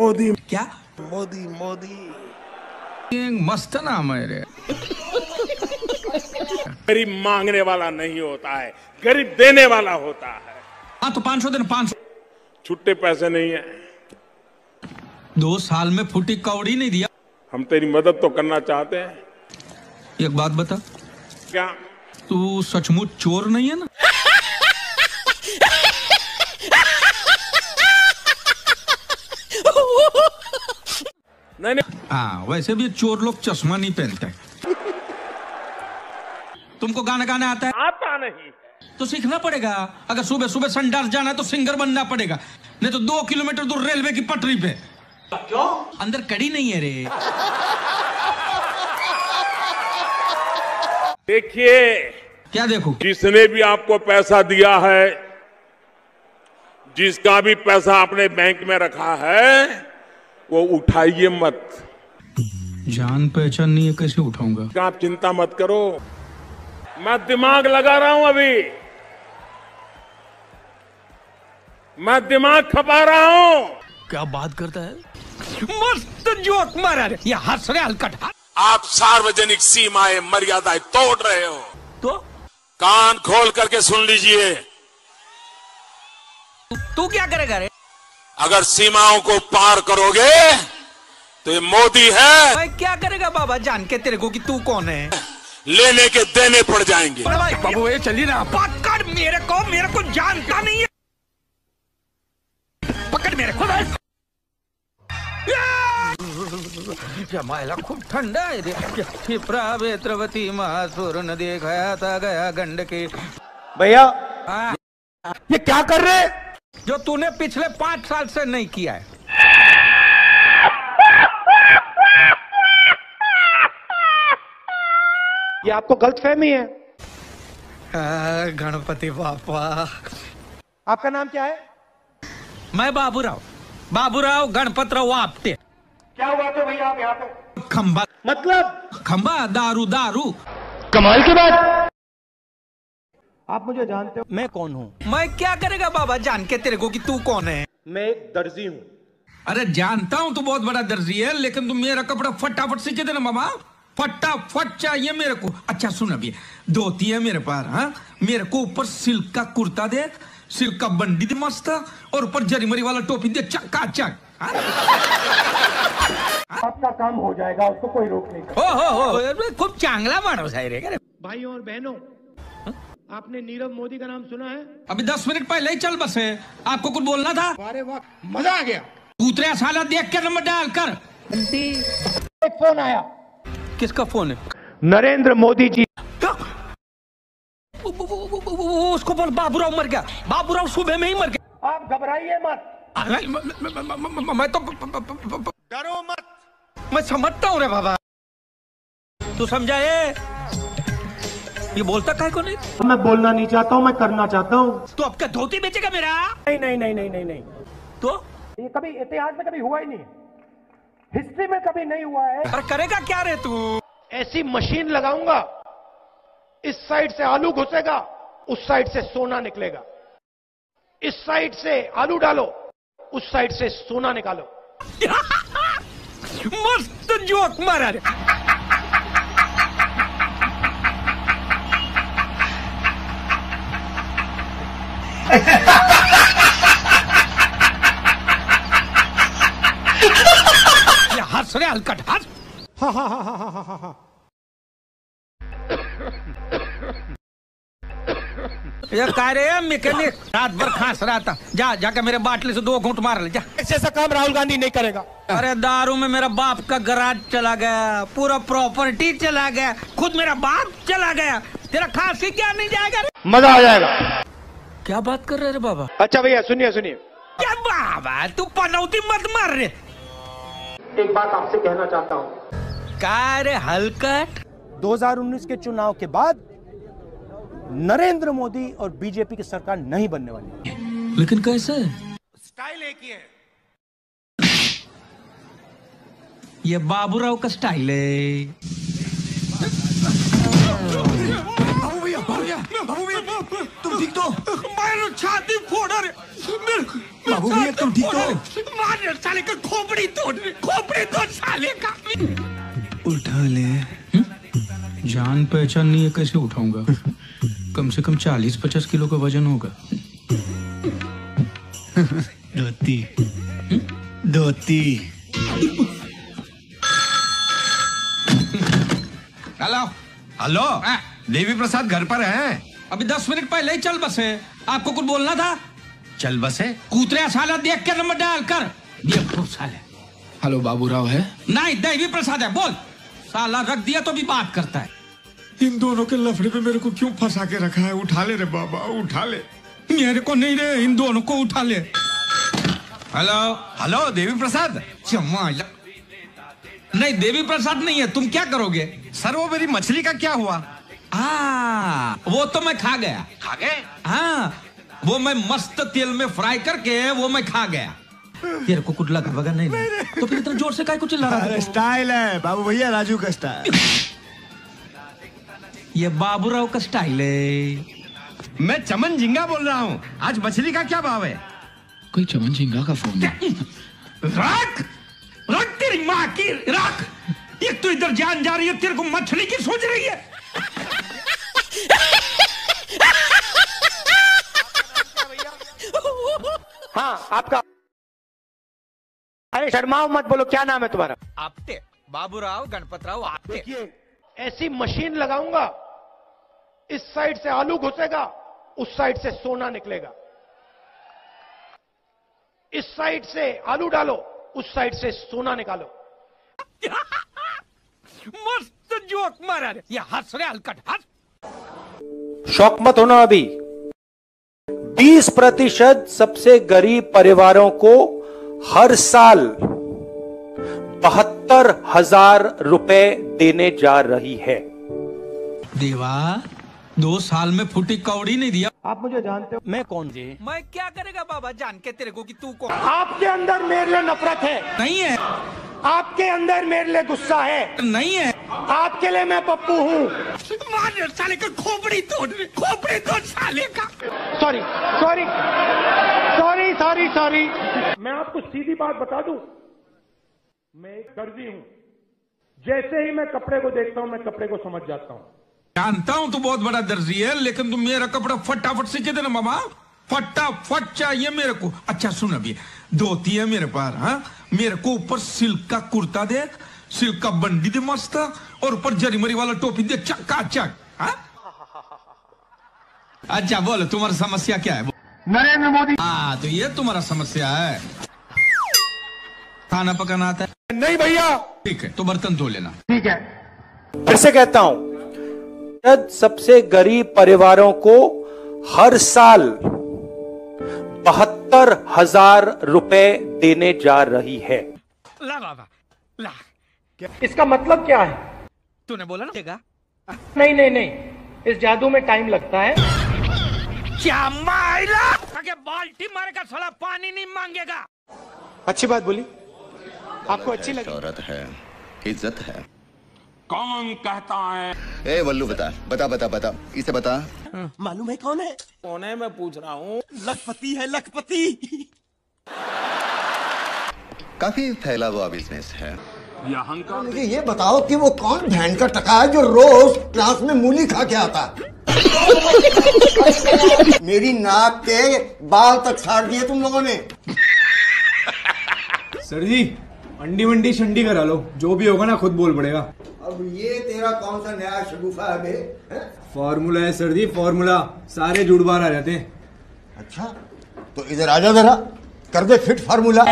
मोदी। क्या? मोदी मोदी। मस्त नाम है रे। गरीब मांगने वाला नहीं होता है, गरीब देने वाला होता है। हाँ तो 500 देना, 500। छुट्टे पैसे नहीं है। 2 साल में फुटी कौड़ी नहीं दिया। हम तेरी मदद तो करना चाहते हैं। एक बात बता, क्या? तू सचमुच चोर नहीं है ना? नहीं। हाँ, वैसे भी चोर लोग चश्मा नहीं पहनते। तुमको गाना गाना आता है? आता नहीं तो सीखना पड़ेगा। अगर सुबह सुबह संडास जाना है तो सिंगर बनना पड़ेगा, नहीं तो 2 किलोमीटर दूर रेलवे की पटरी पे। क्यों? अंदर कड़ी नहीं है रे। देखिए। क्या देखो? जिसने भी आपको पैसा दिया है, जिसका भी पैसा आपने बैंक में रखा है, वो उठाइए मत। जान पहचान नहीं है, कैसे उठाऊंगा? आप चिंता मत करो, मैं दिमाग लगा रहा हूं। अभी मैं दिमाग खपा रहा हूं। क्या बात करता है? मस्त जोक मारा रे। ये हंस रहे हलकट। आप सार्वजनिक सीमाएं मर्यादाएं तोड़ रहे हो। तो कान खोल करके सुन लीजिए। तू क्या करेगा रे? अगर सीमाओं को पार करोगे तो ये मोदी है। भाई क्या करेगा बाबा जान के तेरे को कि तू कौन है? लेने के देने पड़ जाएंगे। बाबू ये चलिए ना। पकड़ मेरे को जानता नहीं है। पकड़ मेरे को। जमायला खूब ठंडा है रे। क्षिप्रा वेत्रवती महासुर न देखा था गया गंडकी। भैया ये क्या कर रहे हैं? जो तूने पिछले 5 साल से नहीं किया है। ये आपको गलतफहमी है। गणपति बापा। आपका नाम क्या है? मैं बाबूराव गणपतराव आपटे। क्या हुआ थे भैया आप यहाँ पे? खंबा। मतलब खंबा दारू। कमाल की बात। आप मुझे जानते हो मैं कौन हूँ? मैं क्या करेगा बाबा जान के तेरे को कि तू कौन है? मैं एक दर्जी हूँ। अरे जानता हूँ तू बहुत बड़ा दर्जी है, लेकिन तुम मेरा कपड़ा फटाफट सीखे देना मामा। फटाफट चाहिए मेरे को। अच्छा सुन, अभी धोती है मेरे पास। हाँ, मेरे को ऊपर सिल्क का कुर्ता दे, सिल्क का बंडी दे मस्त, और ऊपर जरीमरी वाला टोपी दे चकाचक। आपका काम हो जाएगा, उसको कोई रोक नहीं कर। हो खूब चांगला माणूस है रे। भाई और बहनों, आपने नीरव मोदी का नाम सुना है? अभी 10 मिनट पहले ही चल बसे। आपको कुछ बोलना था? अरे वाह, मजा आ गया। दूसरे साला देख के नंबर डाल कर। एक फोन आया। किसका फोन है? नरेंद्र मोदी जी। उसको बोल बाबूराव मर गया। बाबूराव सुबह में ही मर गया। आप घबराइए मत। मैं तो डरो मत। मैं समझता हूँ रे बाबा। तू समझा ये बोलता काहे को नहीं? मैं बोलना नहीं चाहता हूँ, मैं करना चाहता हूँ। तू अब क्या धोती बेचेगा मेरा? नहीं नहीं नहीं नहीं नहीं नहीं। तो ये कभी इतिहास में कभी हुआ ही नहीं, हिस्ट्री में कभी नहीं हुआ है। पर करेगा क्या रे तू? ऐसी मशीन लगाऊंगा, इस साइड से आलू घुसेगा, उस साइड से सोना निकलेगा। इस साइड से आलू डालो, उस साइड से सोना निकालो। मस्त जोक मारा रे। ये हंस रहे हलकट हंस। ये कह रहे मैकेनिक रात भर खांस रहा था। जाके मेरे बाटले से 2 घूंट मार ले जा। ऐसा काम राहुल गांधी नहीं करेगा। अरे दारू में मेरा बाप का गराज चला गया, पूरा प्रॉपर्टी चला गया, खुद मेरा बाप चला गया। तेरा खांसी क्या नहीं जाएगा रे? मजा आ जाएगा। क्या बात कर रहे रे बाबा? अच्छा भैया सुनिए सुनिए। क्या बाबा तू पनौती मत मार रे। एक बात आपसे कहना चाहता हूँ। क्या रे हलकट? 2019 के चुनाव के बाद नरेंद्र मोदी और बीजेपी की सरकार नहीं बनने वाली। लेकिन कैसे? स्टाइल एक ही है। ये बाबूराव का स्टाइल है। बाबू भैया तुम ठीक तो? मैं छाती फोड़ा रे। बाबू भैया तुम ठीक तो? मार साले का खोपड़ी तोड़ साले का। उठा ले। जान पहचान नहीं है, कैसे उठाऊंगा? कम से कम 40-50 किलो का वजन होगा। धोती। हेलो हेलो, देवी प्रसाद घर पर हैं? अभी 10 मिनट पहले ही चल बसे। आपको कुछ बोलना था? चल बसे। कूतरे साला देख के नंबर डायल कर। ये साले। हेलो बाबूराव है? नहीं, देवी प्रसाद है। बोल। साला रख दिया तो भी बात करता है। इन दोनों के लफड़े पे मेरे को क्यों फंसा के रखा है? उठा ले रे बाबा, उठा ले। मेरे को नहीं रे, इन दोनों को उठा ले। Hello hello, Devi Prasad. नहीं, देवी प्रसाद नहीं है। तुम क्या करोगे? सर वो मेरी मछली का क्या हुआ? वो तो मैं खा गया। खा गए? हाँ, वो मैं मस्त तेल में फ्राई करके वो मैं खा गया। तेरे को कुछ लगा वगा नहीं? तो फिर इतना जोर से काय कुछ चिल्ला रहा है? स्टाइल है बाबू भैया, राजू का स्टाइल। ये बाबूराव का स्टाइल है। मैं चमन झिंगा बोल रहा हूँ। आज मछली का क्या भाव है? कोई चमन झिंगा का फोन है। रख तेरी माँ की रख। एक तो इधर जान जा रही है, तेरे को मछली की सोच रही है। हाँ, आपका। अरे शर्माओ मत, बोलो क्या नाम है तुम्हारा? आपटे। बाबूराव गणपतराव आपटे। देखिए, ऐसी मशीन लगाऊंगा, इस साइड से आलू घुसेगा, उस साइड से सोना निकलेगा। इस साइड से आलू डालो, उस साइड से सोना निकालो। मस्त जोक मारा रे। ये हंस रहे हलकट हंस। शौक मत होना। अभी 20% सबसे गरीब परिवारों को हर साल 72,000 रुपए देने जा रही है। देवा, 2 साल में फुटी कौड़ी नहीं दिया। आप मुझे जानते हो, मैं कौन जी? मैं क्या करेगा बाबा जान के तेरे को कि तू कौन? आपके अंदर मेरे लिए नफरत है। नहीं है। आपके अंदर मेरे लिए गुस्सा है। नहीं है। आपके लिए मैं पप्पू हूँ। मार साले का खोपड़ी तोड़ साले का। Sorry sorry sorry sorry sorry. मैं आपको सीधी बात बता दूं, मैं एक दर्जी हूं। जैसे ही मैं कपड़े को देखता हूं, मैं कपड़े को समझ जाता हूं। जानता हूं तू बहुत बड़ा दर्जी है, लेकिन तुम मेरा कपड़ा फटाफट सींचे देना मामा। फटाफट चाहिए मेरे को। अच्छा सुन, अभी धोती है मेरे पास। हाँ, मेरे को ऊपर सिल्क का कुर्ता दे, सिल्क का बंडी दे मस्त, और ऊपर जरी मरी वाला टोपी दे चकाचक। हाँ? अच्छा बोलो, तुम्हारी समस्या क्या है? नरेंद्र मोदी। हाँ, तो ये तुम्हारा समस्या है। खाना पकाना आता है? नहीं भैया। ठीक है, तो बर्तन धो लेना। ठीक है। फिर से कहता हूं, सबसे गरीब परिवारों को हर साल 72,000 रुपए देने जा रही है। ला बाबा ला। इसका मतलब क्या है? तूने बोला ना देगा? नहीं नहीं नहीं, इस जादू में टाइम लगता है। क्या माइला? आगे बाल्टी मारेगा साला, पानी नहीं मांगेगा। अच्छी बात बोली, आपको अच्छी लगी। शौहरत है, इज्जत है। कौन कहता है? ए वल्लू बता बता बता बता, इसे बता। मालूम है कौन है? कौन है मैं पूछ रहा हूँ? लखपति है, लखपति। काफी फैला हुआ बिजनेस है। मुझे ये बताओ कि वो कौन भैन का टका है जो रोज क्लास में मूली खा के आता है? मेरी नाक के बाल तक साड़ दिए तुम लोगों ने। सर जी, अंडी वंडी शंडी करा लो, जो भी होगा ना खुद बोल पड़ेगा। अब ये तेरा कौन सा नया शगुफा है बे? फॉर्मूला है सर जी, फॉर्मूला। सारे जुड़ बाहर आ जाते हैं। अच्छा, तो इधर आ जा जरा, कर दे फिट फार्मूला।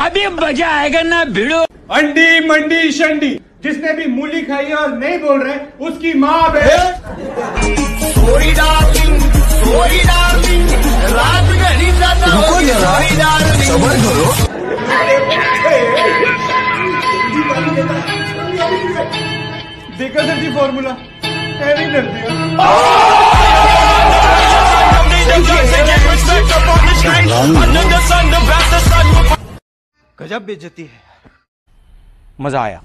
अभी मजा आएगा ना भिड़ो। अंडी मंडी शंडी, जिसने भी मूली खाई है और नहीं बोल रहे, उसकी माँ बे। सबर करो। देखा सर जी फॉर्मूला, नहीं कर दिया। गजब बेइज्जती है। मजा आया।